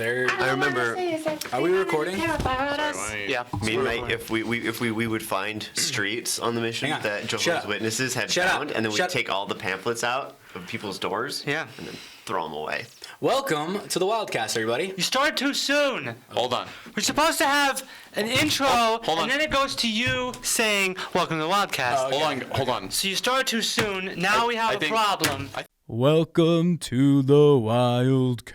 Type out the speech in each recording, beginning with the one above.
I remember. Are we recording? Yeah. Me and Mike, if we would find streets on the mission that Jehovah's Witnesses had found, and then we'd take all the pamphlets out of people's doors, and then throw them away. Welcome to the Wildcast, everybody. You started too soon. Hold on. We're supposed to have an intro, and then it goes to you saying, "Welcome to the Wildcast." Hold on. So you started too soon. Now we have a problem. Welcome to the Wildcast.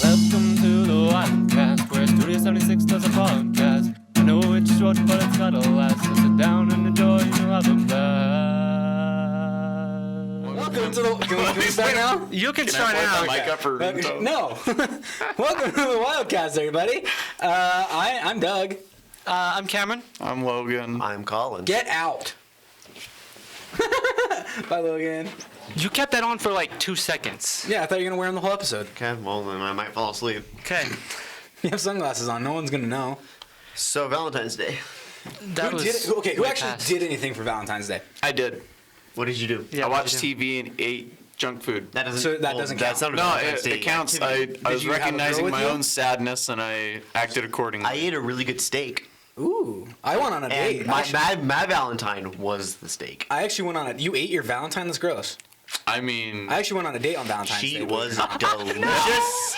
Welcome to the Wildcast, where Studio 76 does a podcast. I know it's short, but it's gotta last. So sit down and enjoy, you'll have a blast. Welcome to the... Can we start now? You can start now. Mic up for No. Welcome to the Wildcast, everybody. I'm Doug. I'm Cameron. I'm Logan. I'm Colin. Get out. Bye, Logan. You kept that on for like 2 seconds. Yeah, I thought you were going to wear them the whole episode. Okay, well then I might fall asleep. Okay. You have sunglasses on. No one's going to know. So Valentine's Day. Who actually did anything for Valentine's Day? I did. What did you do? Yeah, I watched TV and ate junk food. That doesn't. So that doesn't count. That's not a No, Valentine's Day it counts. activity. I was you have a girl recognizing with my you? own sadness and I acted accordingly. I ate a really good steak. Ooh. I went on a date. And my Valentine was the steak. I actually went on a... You ate your Valentine? That's gross. I mean, I actually went on a date on Valentine's Day. She was delicious.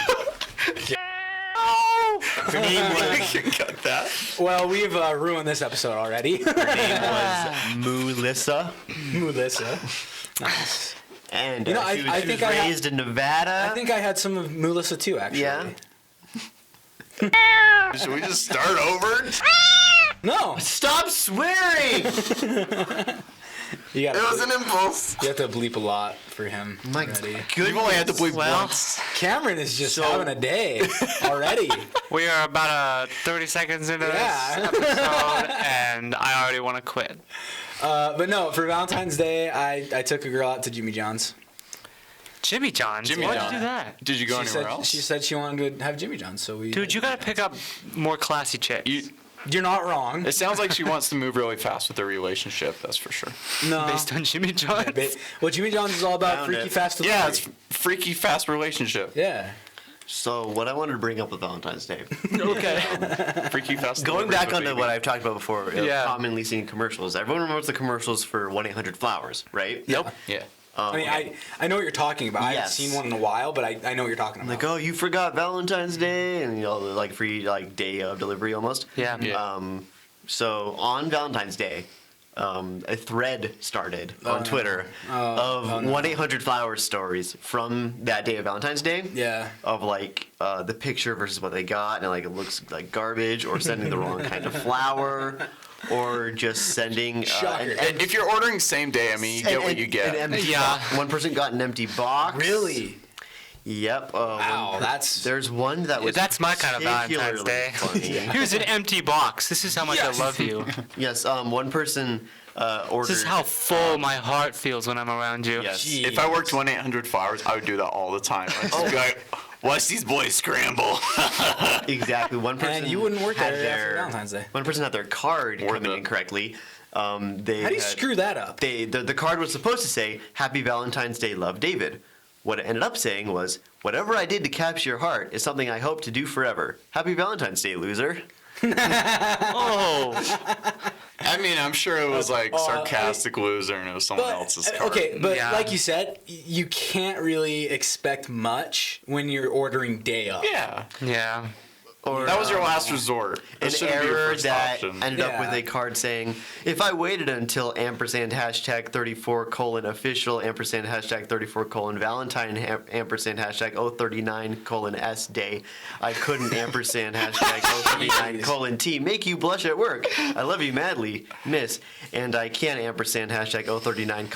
Her name was. got that. Well, we've ruined this episode already. Her name was Melissa. Melissa. Nice. And You know, she was, I she think was I had- raised in Nevada. I think I had some of Melissa too, actually. Yeah. Should we just start over? No. Stop swearing! You gotta It was an impulse. You have to bleep a lot for him. My already. You've only had to bleep Well, once. Cameron is just having a day already. we are about 30 seconds into Yeah. this episode, and I already want to quit. But no, for Valentine's Day, I took a girl out to Jimmy John's. Jimmy John's? Jimmy Why'd John's. you do that? Did you go She anywhere said, else? she said she wanted to have Jimmy John's, so we... Dude, you gotta pick up more classy chicks. You're not wrong. It sounds like she wants to move really fast with their relationship. That's for sure. No. Based on Jimmy John's? Well, Jimmy John's is all about Found freaky it. fast delivery. Yeah, it's freaky fast relationship. Yeah. So what I wanted to bring up with Valentine's Day. Okay. Freaky fast. Going delivery back of a onto baby. what I've talked about before, Yeah. commonly seen commercials. Everyone remembers the commercials for 1-800-Flowers, right? Nope. Yeah. I mean, I know what you're talking about. I haven't Yes. seen one in a while, but I know what you're talking about. Like, oh, you forgot Valentine's Day, and like free day of delivery almost. Yeah. So on Valentine's Day, a thread started on Twitter of 1-800-Flowers stories from that day of Valentine's Day. Yeah. Of the picture versus what they got, and it looks like garbage, or sending the wrong kind of flower, or just sending Shocker. And if you're ordering same day, I mean, you get what you get. An empty Yeah. box. One person got an empty box. Really? Yep. Wow, that's... There's one that was. That's my kind of Valentine's Day. particularly funny. Here's an empty box. This is how much I love you. Yes. One person ordered. This is how full my heart feels when I'm around you. Yes. Jeez. If I worked 1-800-Flowers, I would do that all the time. I'd just be like, watch these boys scramble. Exactly. One person. And you wouldn't work had there after Valentine's Day. One person had their card Or come in the- incorrectly. They How do you screw that up? The card was supposed to say "Happy Valentine's Day, love, David." What it ended up saying was, "Whatever I did to capture your heart is something I hope to do forever. Happy Valentine's Day, loser." Oh. I mean, I'm sure it was sarcastic loser and it was someone else's card. Okay, but Yeah. like you said, you can't really expect much when you're ordering day of. Yeah. Yeah. Or That was your last resort. That an shouldn't be your error first that option. ended up with Yeah. a card saying, "If I waited until ampersand hashtag 34:official ampersand hashtag 34 Valentine ampersand hashtag 039 S day, I couldn't ampersand hashtag 039 T make you blush at work. I love you madly, miss, and I can't ampersand hashtag 039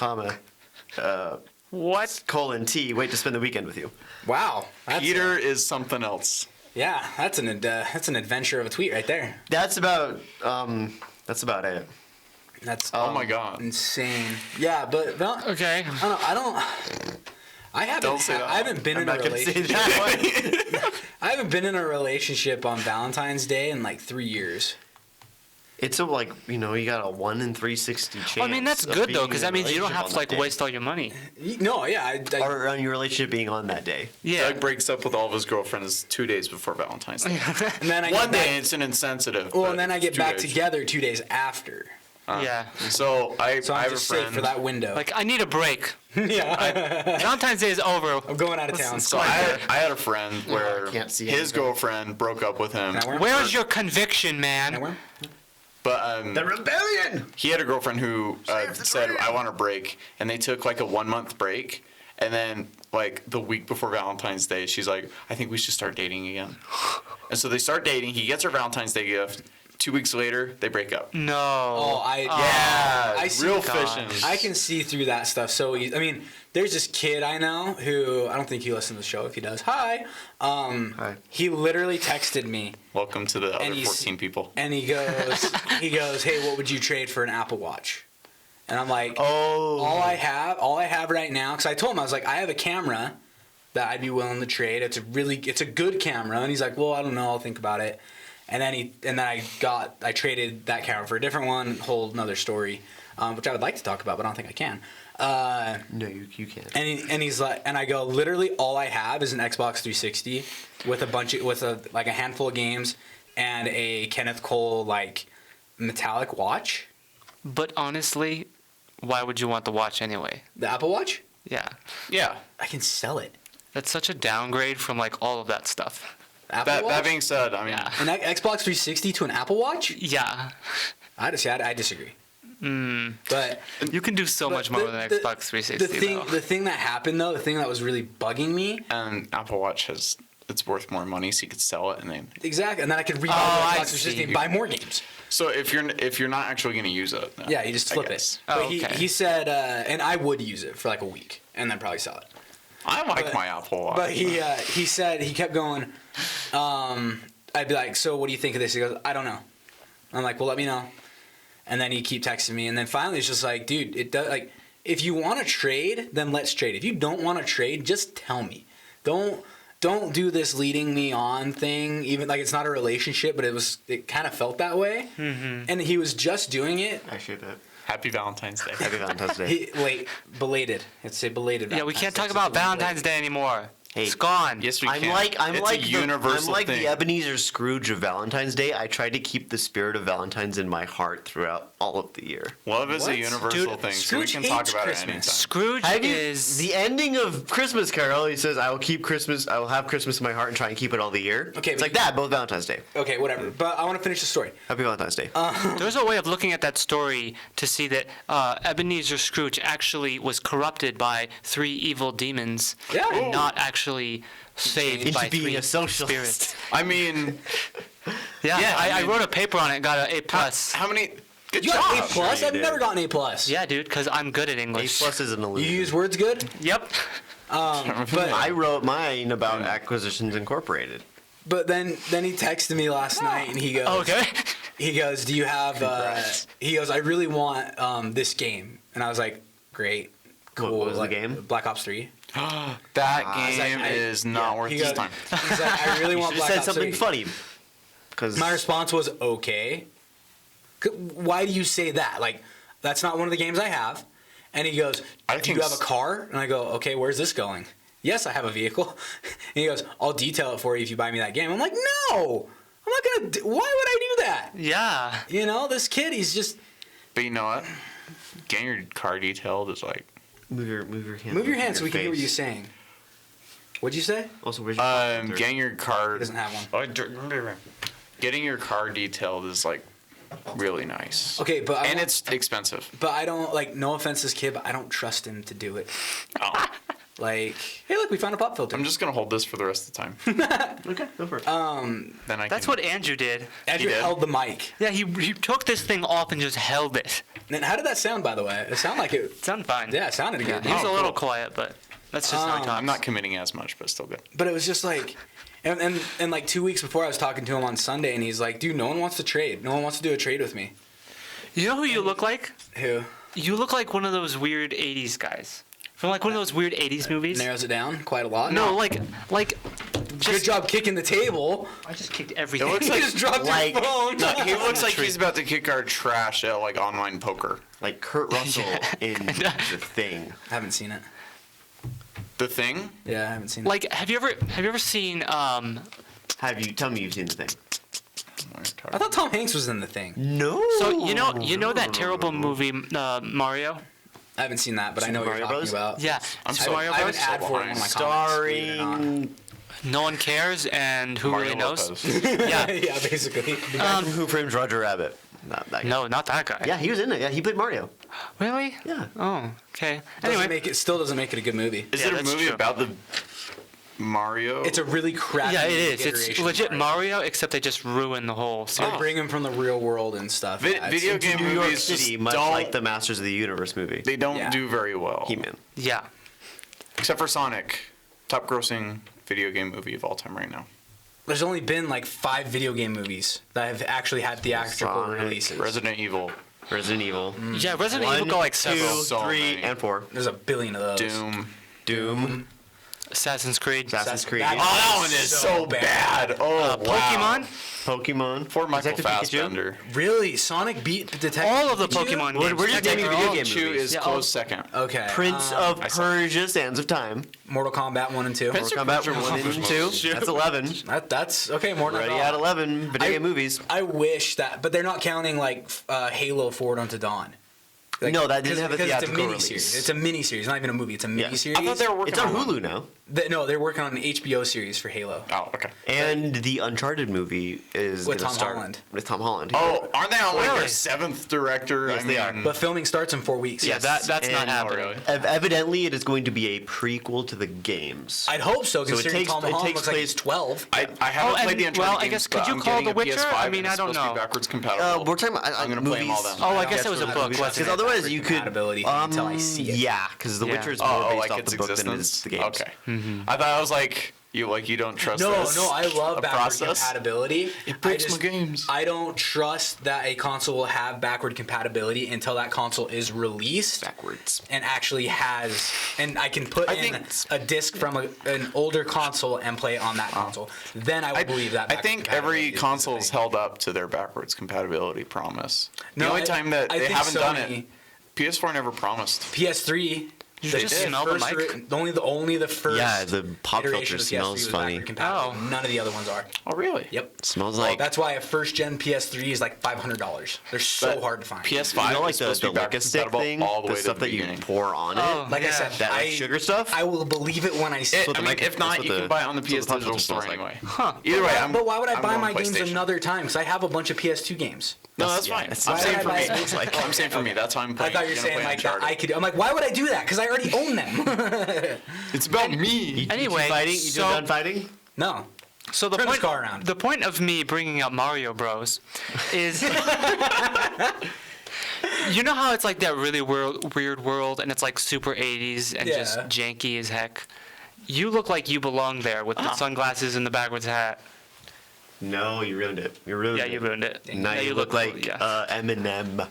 What? T wait to spend the weekend with you." Wow. That's Peter is something else. yeah, that's an adventure of a tweet right there. That's about it. That's Oh my God. insane. Yeah, but Okay. I haven't. Don't say that. I haven't been I'm in a not gonna say relationship. that one. I haven't been in a relationship on Valentine's Day in like 3 years. It's a you got a 1 in 360 chance. Well, I mean, that's of good being though, in because a that means you don't have to relationship on that waste all your money. No, yeah. or on your relationship being on that day. Yeah. Doug breaks up with all of his girlfriends 2 days before Valentine's Day. and then I One get back, day it's an insensitive. well, but and then I get 2 back days. together 2 days after. Yeah. So I So have I'm a just safe friend. for that window. Like, I need a break. yeah. Valentine's Day is over. I'm going out of town. So I had a friend where can't see his anything. girlfriend broke up with him. Can I wear 'em? Where's your conviction, Can I man? wear 'em? But The rebellion. he had a girlfriend who Save the said, dream. "I want a break," and they took like a 1 month break. And then, like the week before Valentine's Day, she's like, "I think we should start dating again." And so they start dating. He gets her Valentine's Day gift. 2 weeks later, they break up. No. Oh, Yeah, I see. real gosh. fishing. I can see through that stuff so easy. I mean, there's this kid I know who I don't think he listens to the show. If he does, hi. Hi. He literally texted me Welcome to the other And he's- 14 people. and he goes, "Hey, what would you trade for an Apple Watch?" And I'm like, Oh. all I have right now, because I told him I was like, I have a camera that I'd be willing to trade. It's a good camera, and he's like, well, I don't know, I'll think about it. And then I traded that camera for a different one. Whole another story, which I would like to talk about, but I don't think I can. No, you can't. And he's like, and I go, literally all I have is an Xbox 360 with a handful of games and a Kenneth Cole metallic watch. But honestly, why would you want the watch anyway? The Apple Watch, Yeah. Yeah. I can sell it. That's such a downgrade from all of that stuff. Apple That Watch? being said, I mean, Yeah. An Xbox 360 to an Apple Watch? Yeah. I disagree. But You can do so much more with an Xbox 360 though. the thing that happened though, the thing that was really bugging me, and Apple Watch it's worth more money, so you could sell it and then. exactly, and then I could rebuy Oh, the I Xbox 360 and see. buy more games. So if you're not actually going to use it, then Yeah, you just I flip guess. it. Oh, But okay. he said, and I would use it for a week and then probably sell it. I like But- my Apple Watch. But he said, he kept going, I'd be like, so what do you think of this? He goes, I don't know. I'm like, well, let me know. And then he'd keep texting me. And then finally it's just like, dude, it does, if you want to trade, then let's trade. If you don't want to trade, just tell me. Don't do this leading me on thing. Even it's not a relationship, but it kind of felt that way. Mm-hmm. And he was just doing it. Actually, that. Happy Valentine's Day. Happy Valentine's Day. Belated. Let's say belated. Yeah, we Valentine's can't Day. talk about Valentine's Day anymore. Hey. It's gone. Yes, we I'm can. like it's a universal I'm like thing. the Ebenezer Scrooge of Valentine's Day. I try to keep the spirit of Valentine's in my heart throughout all of the year. Love is What? a universal Dude, thing, so we Scrooge can talk hates about Christmas. it anytime. Scrooge Have you, is the ending of Christmas Carol? He says, "I will keep Christmas. I will have Christmas in my heart and try and keep it all the year." Okay, it's but- like that. Both Valentine's Day. Okay, whatever. But I want to finish the story. Happy Valentine's Day. There's a way of looking at that story to see that Ebenezer Scrooge actually was corrupted by 3 evil demons Yeah. and not actually saved Into by being 3 a socialist. spirits. I mean, Yeah, Yeah, I I mean- wrote a paper on it, got an A+. plus. how many? Good You job. got A plus? you I've did. never gotten A plus. Yeah, dude, because I'm good at A English. plus is an You illusion. use words good? Yep. But I wrote mine about Acquisitions Incorporated. then he texted me last night and he goes, Okay. he goes, do you have? Congrats. He goes, I really want this game, and I was like, great, cool. What was the game? Black Ops 3. That He's game like, is not worth He his goes, time. he's like, I really You want should have Black said Ops something 3. funny. Because My response was okay. Why do you say that? That's not one of the games I have. And he goes, I do you think have a car? And I go, okay, where's this going? Yes, I have a vehicle. And he goes, I'll detail it for you if you buy me that game. I'm like, no, I'm not gonna. Why would I do that? Yeah. This kid, he's just But you know what? Getting your car detailed is like. move your hand. move your hand so your we can hear what face. you're saying. What'd you say? Also, where's your pocket scissors? Getting your car. He doesn't have one. Getting your car detailed is like really nice. Okay, but And it's expensive. But I don't no offense to this kid, but I don't trust him to do it. Oh, Hey, look, we found a pop filter. I'm just gonna hold this for the rest of the time. Okay, go for it. Then I. That's can, what Andrew did. Andrew did. held the mic. Yeah, he took this thing off and just held it. And how did that sound, by the way? It sounded like it. It sounded fine. Yeah, it sounded Yeah, good. he was Oh, a little cool. quiet, but that's just how he talks. I'm not committing as much, but still good. But it was just and 2 weeks before I was talking to him on Sunday, and he's like, dude, no one wants to trade. No one wants to do a trade with me. You know who you look like? Who? You look like one of those weird 80s guys. From like one of those weird 80s movies. Narrows it down quite a lot. No, like Good just job kicking the table. I just kicked It everything. looks You like just dropped like- your phone. no, he looks like he's about to kick our trash at like online poker. Like Kurt Russell in The Thing. I haven't seen it. The Thing? Yeah, I haven't seen it. Like, have you ever seen Tell me you've seen The Thing. I thought Tom Hanks was in The Thing. No. So you know that terrible movie Mario? I haven't seen that, but I know what Mario you're talking Bros? about. Yeah, I'm Super so- Mario I have an Bros. ad for it in one of my comments, believe it or not. Starring No one cares, and who Mario really knows? Lopez. Yeah. Yeah, basically. the guy from Who Framed Roger Rabbit. Not that guy. No, not that guy. Yeah, he was in it. Yeah, he played Mario. Really? Yeah. Oh, okay. Anyway, Anyway, still doesn't make it a good movie. Is Yeah, it a that's movie true. about the Mario? It's a really crappy yeah, it is. It's iteration of legit Mario, except they just ruin the whole They series. bring him from the real world and stuff. Yeah, it's- video game New York movies City, just much don't, like the Masters of the Universe movie. they don't Yeah. do very well. He-Man. Yeah. Except for Sonic, top grossing video game movie of all time right now. There's only been like 5 video game movies that have actually had theatrical Sonic, releases. Resident Evil, Resident Evil. Yeah, Resident Evil got like several. 2, So 3, many. and 4. There's a billion of those. Doom. Doom. Assassin's Creed. Assassin's Creed. that- Oh, that one is so bad. Oh, wow. Pokemon. Pokemon. Poor Michael Detective Pikachu. Fassbender. Really? Sonic beat Detective All of the Pikachu? Pokemon We're- games. we're just naming Technically, video game Pikachu movies. is Yeah, close second. Okay. Prince of I saw- Persia, Sands of Time. Mortal Kombat 1 and 2. Prince Mortal of Kombat Persia 1 was and most- 2. That's 11. That's okay. More than I Already thought. at 11 video game movies. I wish that, but they're not counting like Halo Forward Unto Dawn. Like, No, that didn't have a because it's a theatrical mini series. release. It's a mini series, not even a movie. It's a Yeah. mini series. I thought they were working It's on one. Hulu now. No, they're working on an HBO series for Halo. Oh, okay. And the Uncharted movie is With gonna Tom start Holland. with Tom Holland. Oh, aren't they on like Really? their 7th director? Yes, they are. But filming starts in 4 weeks. Yeah, that's not And- happening. really? Evidently, it is going to be a prequel to the games. I'd hope so, So it considering takes- Tom it Holland takes looks like place- he's 12. I haven't Oh, played and- the Uncharted well, I games, guess, could but you I'm call getting The a Witcher? PS5 I and mean, it's I don't supposed to know. be backwards compatible. We're talking about I'm gonna play them all then. Oh, I guess it was a I book, don't wasn't Because it? otherwise you could. Compatibility until I see it. Yeah, because The Yeah. Witcher is more Oh, based like off its the book than it is existence? the games. Okay. I thought I was like, you don't trust No, this. no, I love a backward process? compatibility. It breaks I my games. I don't trust that a console will have backward compatibility until that console is released Backwards. and actually has, and I can put I in think- a disc from an older console and play it on that console. Then I will believe that. I backward think compatibility every is a console's thing. held up to their backwards compatibility promise. The No, only I- time that I they think haven't done Sony- it, PS4 never promised. PS3. You the just first smell the mic? only the first. Yeah, the pop iteration filter of PS3 smells was funny. backward compatible. Oh. None of the other ones are. Oh, really? Yep. Smells like. That's why a first gen PS3 is like $500. They're so But hard to find. PS5 you know, like is supposed to be the backwards stick compatible thing, all the way the to stuff the that you beginning. pour on Oh, it. Like I yeah. said, That like sugar stuff. I will believe it when I see it. what I the mean, mic- if not, that's what you can the- buy it on the that's what PS the Digital filter store smells like. anyway. Huh. Either way, But why would I I'm buy going my games PlayStation. another time? Because I have a bunch of PS2 games. No, that's Yeah, fine. that's I'm why saying would for I me. buy it? I'm saying for me. That's how I'm I playing. thought you were gonna saying play like that. Uncharted. I'm like, why would I do that? Because I already own them. It's about me. Anyway, fighting. You so- done fighting? No. So the Turn this point, car around. the point of me bringing up Mario Bros. is, you know how it's like that really weird world, and it's like super 80s and just Yeah. janky as heck. You look like you belong there with the sunglasses and the backwards hat. No, you ruined it. You ruined Yeah, it. you ruined it. Now Yeah, you look cool, like yeah. Eminem.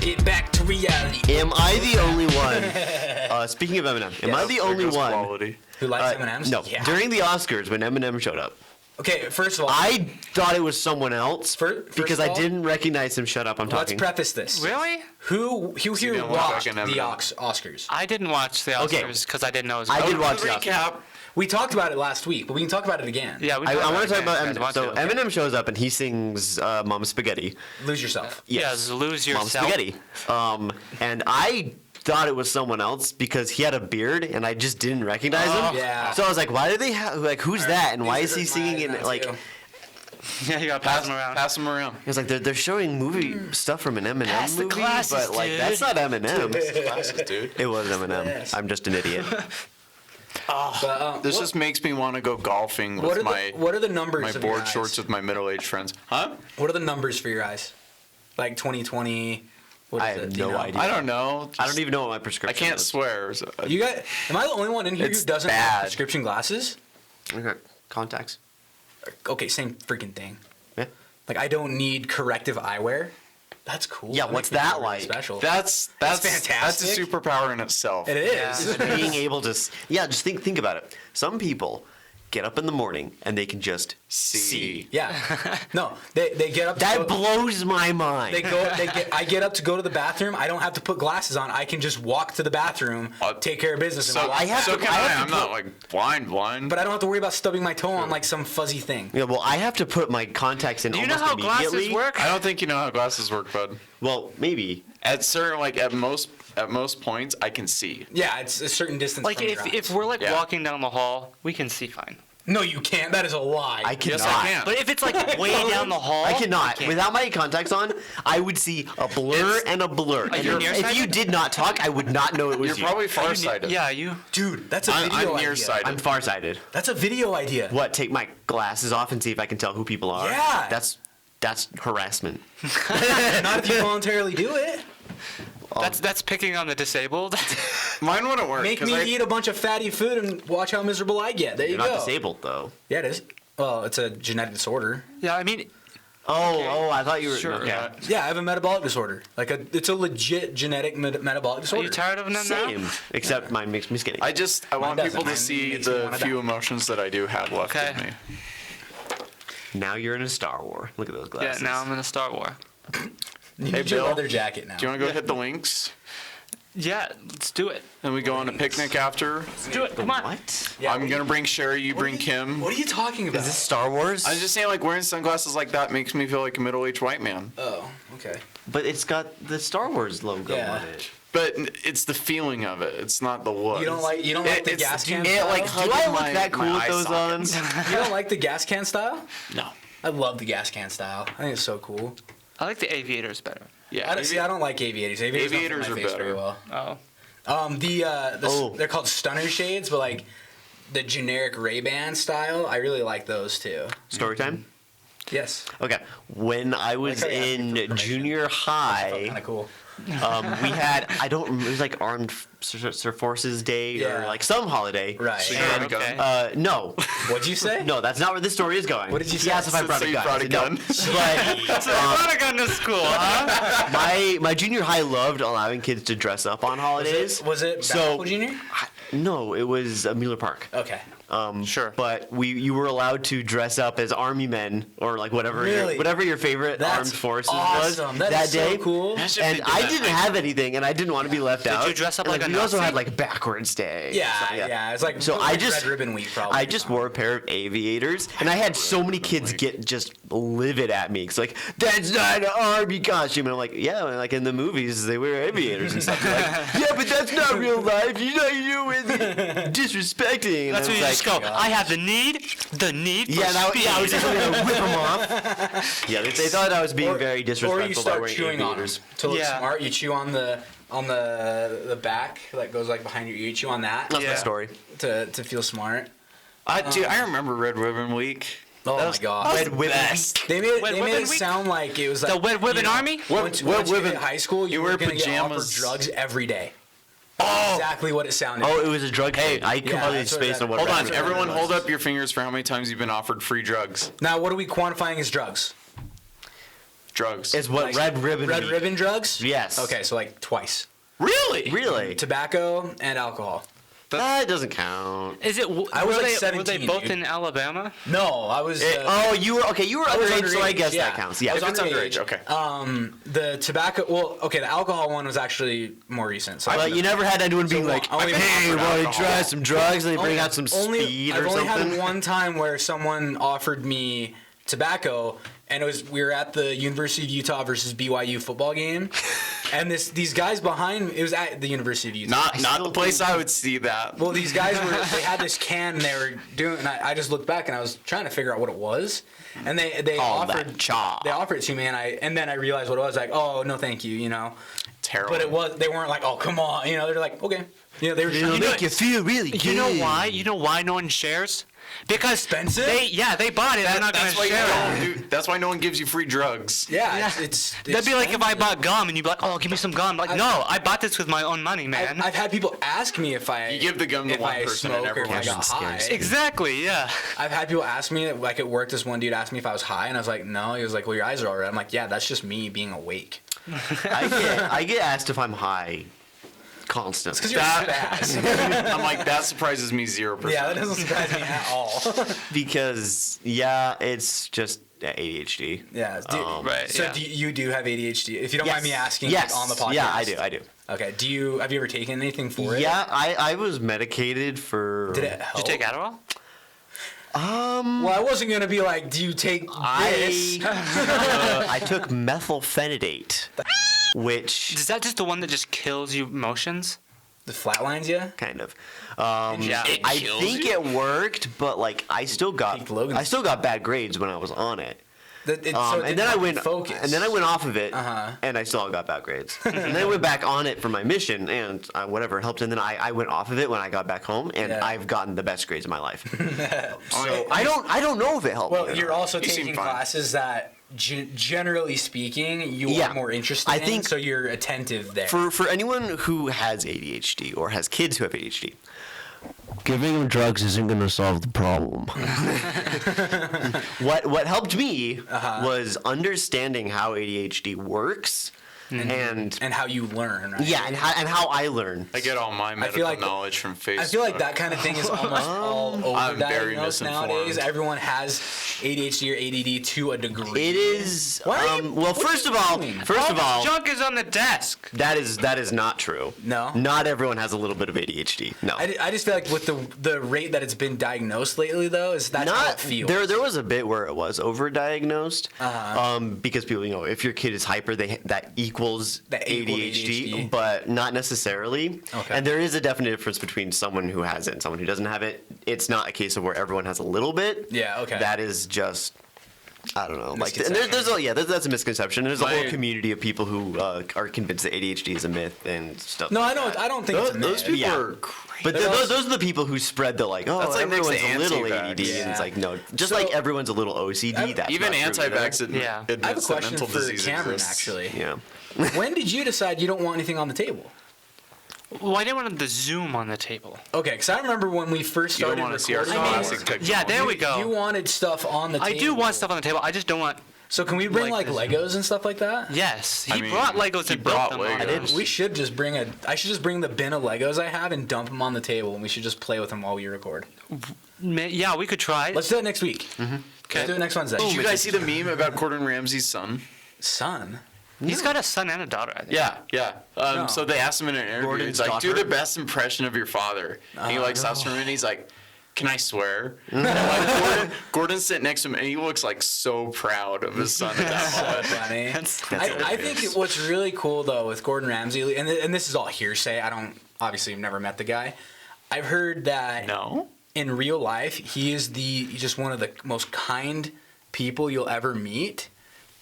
Get back to reality. Am I the only one? Speaking of Eminem, am I the There only goes one? quality. Who likes M&Ms? No. Yeah. During the Oscars, when Eminem showed up, Okay, first of all, I thought it was someone else First because of I all, didn't recognize him. Shut up! I'm let's talking. preface this. Really? Who here didn't watch watched fucking the Eminem. Oscars? I didn't watch the Okay. Oscars because I didn't know it was I going did on. watch the Recap. We talked about it last week, but we can talk about it again. Yeah, we I want to talk about it again, Eminem. guys. So Want to. Eminem shows up and he sings "Mama Spaghetti." Lose yourself. Yes, lose Mama yourself. Spaghetti. And I thought it was someone else because he had a beard and I just didn't recognize him. Yeah. So I was like, why do they have like who's that and why These is he are singing mine in now, like? too. Yeah, you gotta pass them around. Pass them around. It was like they're showing movie stuff from an Eminem Pass the movie, glasses, but like dude. that's not Eminem. Glasses, dude. It was Eminem. Yes. I'm just an idiot. But, This what, just makes me want to go golfing what with are what are the numbers my of your board eyes? shorts with my middle-aged friends. Huh? What are the numbers for your eyes? Like 2020. What is I have it? Do no you know? idea. I don't know. I don't Just- even know what my I prescription can't is. swear. You got? Am I the only one in here It's who doesn't bad. have prescription glasses? Okay. Contacts. Okay, same freaking thing. Yeah. Like I don't need corrective eyewear. That's cool. Yeah, That what's makes me that feel really like? Special. That's fantastic. That's a superpower in itself. It is. Being able to, just think about it. Some people get up in the morning and they can just see. Yeah. No, they get up. That blows my mind. I get up to go to the bathroom. I don't have to put glasses on. I can just walk to the bathroom, take care of business. So and I have to- can I have to I'm not like blind. but I don't have to worry about stubbing my toe on like some fuzzy thing. Yeah, well, I have to put my contacts in Do you know almost how glasses immediately. work? I don't think you know how glasses work, bud. Well, maybe. At certain, like at most points, I can see. Yeah, it's a certain distance. Like from if, your eyes. if we're like Yeah. walking down the hall, we can see fine. No, you can't. That is a lie. I cannot. Yes, I can. But if it's like way down the hall, I cannot. can't. Without my contacts on, I would see a blur and a blur. And you if nearsighted? you did not talk, I would not know it was You're you. probably Are you farsighted. Yeah, you. Dude, that's a I'm video idea. nearsighted. I'm farsighted. That's a video idea. What? Take my glasses off and see if I can tell who people are? Yeah. That's harassment. Not if you voluntarily do it. That's picking on the disabled. Mine wouldn't work. Make 'cause me I- eat a bunch of fatty food and watch how miserable I get. There you You're not go. disabled though. Yeah, it is. Well, it's a genetic disorder. Yeah, I mean, Oh, I thought you were. Sure. Okay. Yeah. Yeah, I have a metabolic disorder. It's a legit genetic metabolic are disorder. you tired of them now? Same. Except mine makes me skinny. I want doesn't. people to Mine see makes me the wanna few die. emotions that I do have left Okay. in me. Now you're in a Star War. Look at those Yeah, glasses. now I'm in a Star War. You Hey, need your Bill, leather jacket now. Do you want to go hit the links? Yeah, let's do it. And we go on a picnic after. Let's do it. Come on. What? Yeah, I'm gonna bring Sherry. You bring Kim. What are you talking about? Is this Star Wars? I was just saying, like wearing sunglasses like that makes me feel like a middle-aged white man. Oh, okay. But it's got the Star Wars logo Yeah. on it. But it's the feeling of it. It's not the look. You don't like the It's- gas can it, style? like, Do hugging I look my- that cool my with eye those on? sockets. You don't like the gas can style? No. I love the gas can style. I think it's so cool. I like the aviators better. Yeah. I don't like aviators. Aviators don't fit Aviators my are face very better. well. Oh. They're called stunner shades, but like the generic Ray-Ban style, I really like those too. Story time? Yes. Okay. When I was how you asked me for in permission. junior high, Kind of cool. we had, I don't remember, it was like Armed Forces Day or Yeah. like some holiday. Right. So you brought a gun? Okay. No. What'd you say? No, that's not where this story is going. What did you He say? asked if I So brought a you gun. brought I a said no. gun? But I brought a gun to school, huh? my junior high loved allowing kids to dress up on holidays. Was it So- Backhoe Junior? No, it was Mueller Park. Okay. Sure. But you were allowed to dress up as army men or like whatever Really? whatever your favorite That's armed forces awesome. was That is so day. cool. That should And be I that didn't night. have anything, and I didn't want to be left out. you dress up And, like a we also Nazi? had like backwards day. Yeah, So, yeah. It's like So I like just Red Ribbon Week probably. I just wore a pair of aviators, and I had so many kids get just livid at me. It's like, that's not an army costume, and I'm like, yeah, like in the movies they wear aviators and stuff. They're like, yeah, but that's not real life. You know you're doing disrespecting. And That's I when was you just like, go, I have the need for yeah, speed. I was just gonna whip them off. Yeah, they thought I was being very disrespectful Or you by start wearing chewing on them aviators. to look Yeah. smart. You chew on the back that goes like behind your ear. You chew on that That's my Yeah. story. to feel smart. Dude, I remember Red Ribbon Week. Oh my god. Red Ribbon. They made Wet they made Ribbon it Week? sound like it was like The Wet Ribbon Army? Once Wet you Ribbon- hit high school, you wear were gonna get offered pajamas. drugs every day. Oh, Exactly what it sounded. Oh, it was a drug thing. I completely that's what spaced that- on what hold Red on. Ribbon Everyone was. hold up your fingers for how many times you've been offered free drugs. Now, what are we quantifying as drugs? Drugs. It's what Like, Red Ribbon. Red Week. ribbon drugs? Yes. Okay, so like twice. Really? Really? Tobacco and alcohol. That doesn't count. Is it? I was were like they, 17, Were they both dude. in Alabama? No, I was. Oh, you were okay. You were I was underage, so I underage, guess yeah. that counts. Yeah. I was If it's underage, okay. The tobacco. Well, okay, the alcohol one was actually more recent. So But you never had anyone being like, only- "Hey, I've been want to offered try alcohol. some drugs?" And they bring out some speed I've or only something. had one time where someone offered me tobacco, and we were at the University of Utah versus BYU football game, and these guys behind me, it was at the University of Utah. Not the place I would see that. Well, these guys they had this can and they were doing, and I just looked back and I was trying to figure out what it was, and they All that offered chaw. they offered it to me, and then I realized what it was. Like, oh no, thank you, you know. Terrible. But they weren't like, oh come on, you know. They're like, okay. You know, they were trying to make you feel really good. You know why? You know why no one shares? Because Expensive? they bought it. They're not going to share it. That's why no one gives you free drugs. Yeah, it's That'd be like if I expensive. bought gum and you'd be like, "Oh, give me some gum." Like, no, I bought this with my own money, man. I've had people ask me if I You give the gum to if one I person and smoke or if I everyone got high. scares. Exactly. Yeah. I've had people ask me, like at work, this one dude asked me if I was high, and I was like, no. He was like, well, your eyes are all red. I'm like, yeah, that's just me being awake. I get asked if I'm high constantly. Because you're spaz. I'm like, that surprises me 0%. Yeah, that doesn't surprise me at all. Because yeah, it's just ADHD. Yeah, dude. Right, So yeah. you do have ADHD? If you don't mind me asking, yes. like, on the podcast. Yeah, I do. Okay. Have you ever taken anything for it? Yeah, I was medicated for. Did it help? Did you take Adderall? Well, I wasn't gonna be like, do you take this? I took methylphenidate, which Is that just the one that just kills you emotions? The flatlines, yeah. kind of. Yeah. I think it worked, but like I still got Logan's- bad grades when I was on it. So it And didn't then I help you went focus. and then I went off of it, Uh-huh. and I still got bad grades. And then I went back on it for my mission, and whatever helped. And then I went off of it when I got back home, and Yeah. I've gotten the best grades of my life. So I don't know if it helped. me Well, or you're not. also You seem taking fine. classes that, generally speaking, you Yeah. are more interested I in, think so you're attentive there. For anyone who has ADHD or has kids who have ADHD, giving them drugs isn't going to solve the problem. What helped me was understanding how ADHD works and and how you learn, right? yeah, and how I learn. I get all my medical like- knowledge from Facebook. I feel like that kind of thing is almost all I'm very overdiagnosed nowadays. misinformed. Everyone has ADHD or ADD to a degree. It is Why are you- well. what are First you of all, doing? Junk is on the desk. that is not true. No? not everyone has a little bit of ADHD. No, I just feel like with the rate that it's been diagnosed lately, though, that's how it not feels. there was a bit where it was overdiagnosed because people, if your kid is hyper, that equals That equal ADHD, ADHD. but not necessarily. Okay. And there is a definite difference between someone who has it and someone who doesn't have it. It's not a case of where everyone has a little bit. Yeah, okay. That is just, I don't know. Like, and Misconception. that's a misconception. There's a whole My- community of people who are convinced that ADHD is a myth and stuff. No, like I don't. that. I don't think it's a those myth. people Yeah. are crazy. But They're those are the people who spread the like, oh, That's like next everyone's to a little anti-vax. ADD, and it's Yeah. like, no, just So- like everyone's a little OCD. That's Even not true either. anti-vax Yeah. admits I have a that question mental for disease Cameron, exists. actually. Yeah. When did you decide you don't want anything on the table? Well, I didn't want the Zoom on the table. Okay, because I remember when we first You don't started want to see our recording. classic technology. Yeah, there we You go. wanted stuff on the I table. do want stuff on the table. I just don't want. So can we bring like like this. Legos and stuff like that? Yes, he I mean, brought Legos he and brought built them. on Legos. them. We should just bring I should just bring the bin of Legos I have and dump them on the table, and we should just play with them while we record. Yeah, we could try. Let's do it next week. Okay. Let's do it next Wednesday. Did you guys see the meme about Gordon Ramsay's son? Son. He's got a son and a daughter, I think. Yeah. No. So they asked him in an interview, Gordon's he's like, do daughter? the best impression of your father. And he like stops for a minute, he's like, can I swear? And like, Gordon's sitting next to him, and he looks like so proud of his son at that moment. Funny. That's I think what's really cool though with Gordon Ramsay, and this is all hearsay. I don't obviously have never met the guy. I've heard that No? in real life he is just one of the most kind people you'll ever meet.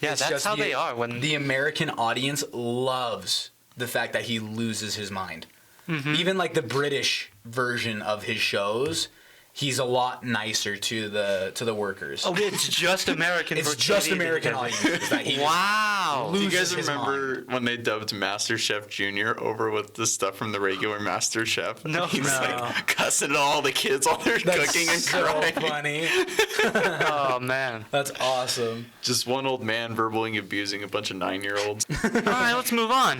Yeah, It's that's just how they are. When The American audience loves the fact that he loses his mind. Mm-hmm. Even like the British version of his shows, he's a lot nicer to the workers. oh, it's just American. It's for just Canadian American because- audiences that he Wow. Do you loses guys his remember when they dubbed MasterChef Junior over with the stuff from the regular MasterChef? No. He was No. like cussing at all the kids while they're That's cooking and so crying. funny. Oh man. That's awesome. Just one old man verbally abusing a bunch of 9-year-olds. All right, let's move on.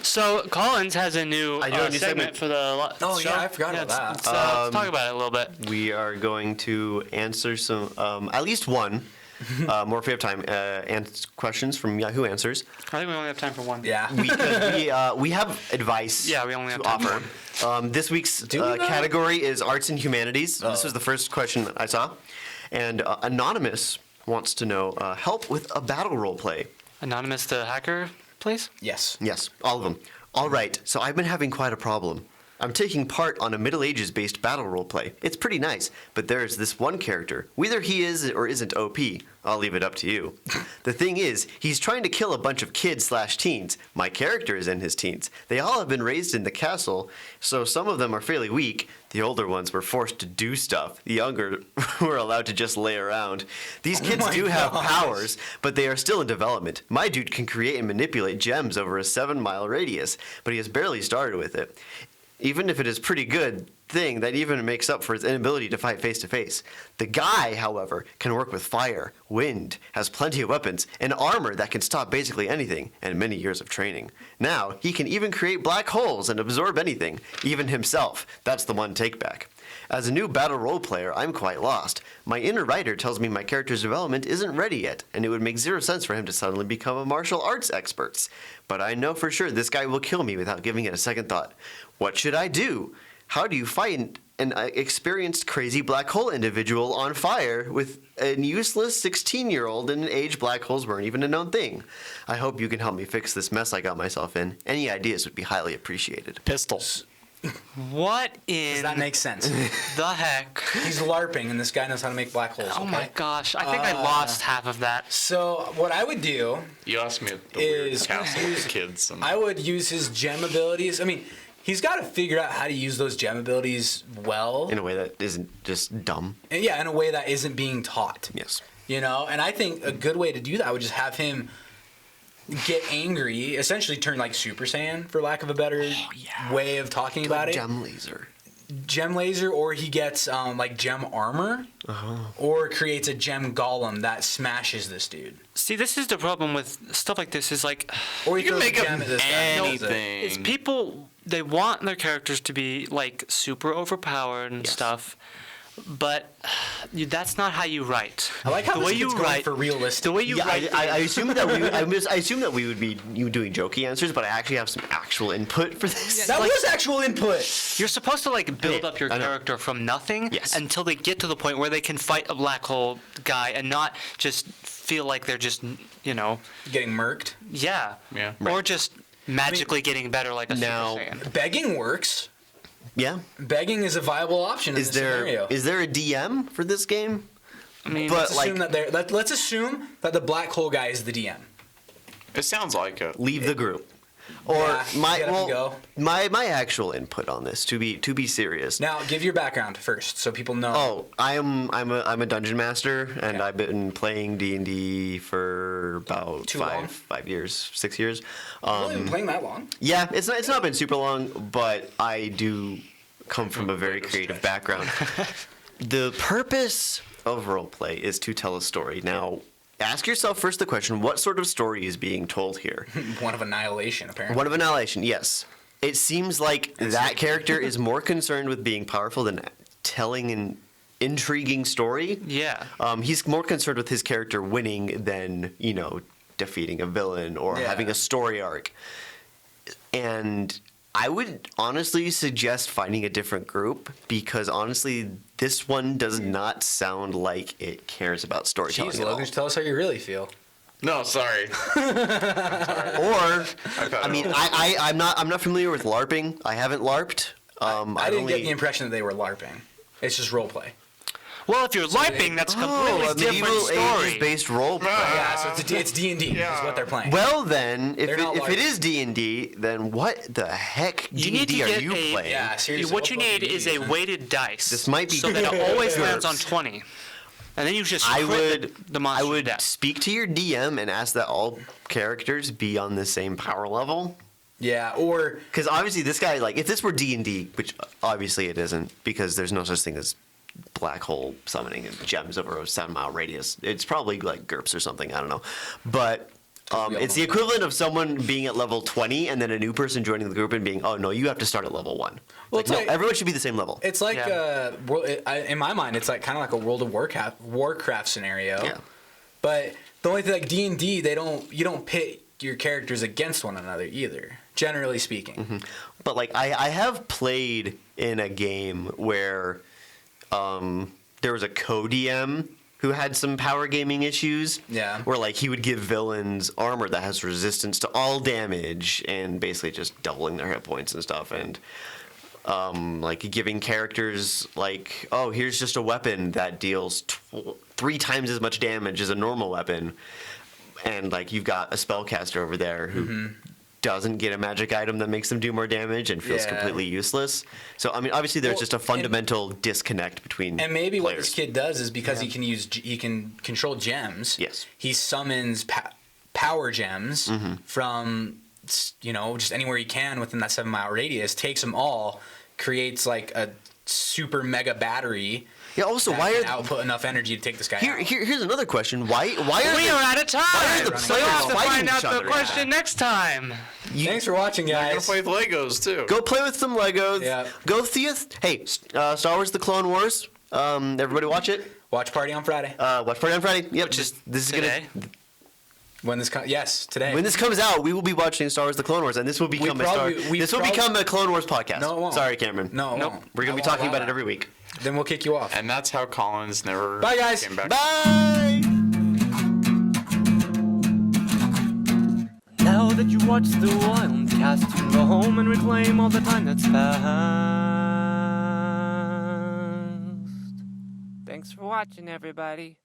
So Collins has a new, I do have a new segment segment. for the Oh, show. yeah, I forgot about that. Let's talk about it a little bit. We are going to answer some, at least one, more if we have time, questions from Yahoo Answers. I think we only have time for one. Yeah. We have advice Yeah, we only have to time for offer. This week's Do we, though? category is arts and humanities. This was the first question I saw. And Anonymous wants to know help with a battle role play. Anonymous the hacker, please. Yes. Yes, all of them. All right, so I've been having quite a problem. I'm taking part on a Middle Ages based battle roleplay. It's pretty nice, but there's this one character. Whether he is or isn't OP, I'll leave it up to you. The thing is, he's trying to kill a bunch of kids/teens. My character is in his teens. They all have been raised in the castle, so some of them are fairly weak. The older ones were forced to do stuff. The younger were allowed to just lay around. These kids do have powers, but they are still in development. My dude can create and manipulate gems over a 7-mile radius, but he has barely started with it. Even if it is pretty good thing, that even makes up for his inability to fight face to face. The guy, however, can work with fire, wind, has plenty of weapons, and armor that can stop basically anything, and many years of training. Now, he can even create black holes and absorb anything, even himself. That's the one take-back. As a new battle role player, I'm quite lost. My inner writer tells me my character's development isn't ready yet, and it would make zero sense for him to suddenly become a martial arts expert. But I know for sure this guy will kill me without giving it a second thought. What should I do? How do you fight an experienced crazy black hole individual on fire with a useless 16-year-old in an age black holes weren't even a known thing? I hope you can help me fix this mess I got myself in. Any ideas would be highly appreciated. Pistols. What in Does that make sense? the heck? He's LARPing, and this guy knows how to make black holes. Oh okay? my gosh, I think I lost half of that. So what I would do, You asked me at the weird Is- castle with the kids. And I would use his gem abilities. I mean, he's got to figure out how to use those gem abilities well. In a way that isn't just dumb. And yeah, in a way that isn't being taught. Yes. You know, and I think a good way to do that would just have him get angry, essentially turn like Super Saiyan, for lack of a better way of talking about it. Gem laser. Gem laser, or he gets like gem armor, or creates a gem golem that smashes this dude. See, this is the problem with stuff like this. Is like, Or he You can throws make a up gem at this guy. and kills it. anything. it's people. They want their characters to be like super overpowered and Yes. stuff, but that's not how you write. I like how the this way kid's you going write for realistic. The way you Yeah, write. I assume that I assume that we would be you doing jokey answers, but I actually have some actual input for this. That was actual input. You're supposed to like build up your I know. character from nothing Yes. until they get to the point where they can fight a black hole guy and not just feel like they're just, you know, Getting murked. yeah. Yeah. Or just magically getting better like a Now- Super Saiyan. Begging works. Yeah. Begging is a viable option in Is this there scenario. is there a DM for this game? I mean, But Let's assume that let's assume that the black hole guy is the DM. It sounds like it. Leave the group. Or Yeah, my get up and well, go. my actual input on this to be serious. Now, give your background first, so people know. Oh, I'm a dungeon master, and Okay. I've been playing D&D for about Too long? 5 years, 6 years. You've only been playing that long. Yeah, it's not been super long, but I do come from a very creative background. The purpose of roleplay is to tell a story. Now, ask yourself first the question: what sort of story is being told here? One of annihilation, apparently. One of annihilation, yes. It seems like that character is more concerned with being powerful than telling an intriguing story. yeah. He's more concerned with his character winning than, defeating a villain or Yeah. having a story arc. And I would honestly suggest finding a different group because honestly, this one does not sound like it cares about storytelling Jeez, at all. Logan, tell us how you really feel. No, sorry. Or, cut I mean, it off. I'm not familiar with LARPing. I haven't LARPed. I didn't get the impression that they were LARPing. It's just role play. Well, if you're LARPing, that's a completely a different medieval story. ages-based role play. Yeah, so it's D&D is Yeah. what they're playing. Well, then, if They're not it LARPing. is D&D, then what the heck You need to D&D are get you a- playing? Yeah, seriously. What you what need book is do you a use? weighted dice. This might be so that it always GURPS. lands on 20, and then you just I crit would the monster I would to death. speak to your DM and ask that all characters be on the same power level. Yeah, or Because obviously this guy, like, if this were D&D, which obviously it isn't, because there's no such thing as black hole summoning and gems over a 7-mile radius. It's probably like GURPS or something. I don't know, but it's the equivalent of someone being at level 20 and then a new person joining the group and being, oh no, you have to start at level 1. Well, Like, it's no, like- everyone should be the same level. it's like Yeah. in my mind, it's like kind of like a World of Warcraft scenario. Yeah. But the only thing, like D&D, you don't pit your characters against one another either. Generally speaking. But like I have played in a game where there was a co-DM who had some power gaming issues. Yeah. Where like he would give villains armor that has resistance to all damage and basically just doubling their hit points and stuff. And like giving characters like, oh, here's just a weapon that deals 3 times as much damage as a normal weapon, and like you've got a spellcaster over there who doesn't get a magic item that makes them do more damage and feels completely useless. So I mean, obviously there's just a fundamental disconnect between And maybe what players. this kid does is because he can control gems. Yes. He summons power gems from just anywhere he can within that 7-mile radius. Takes them all, creates like a super mega battery. Yeah. Also, that why can are output enough energy to take this guy out. here's another question. Why are We are out of time. why are the So you'll players have to fighting find out each the other? question next time. Thanks for watching, I'm gonna guys. play with Legos too. Go play with some Legos. Yeah. Go see us. Hey, Star Wars: The Clone Wars. Everybody watch it. Watch party on Friday. Watch Party on Friday. Yep. Which is this is today. When this today. When this comes out, we will be watching Star Wars: The Clone Wars, and this will become become a Clone Wars podcast. No, it won't. Sorry, Cameron. No, it Nope. won't. We're gonna I be won't talking allow about it that. every week. Then we'll kick you off. And that's how Collins never Bye, guys. came back. Bye. Now that you watched the Wildcast, you can go home and reclaim all the time that's passed. Thanks for watching, everybody.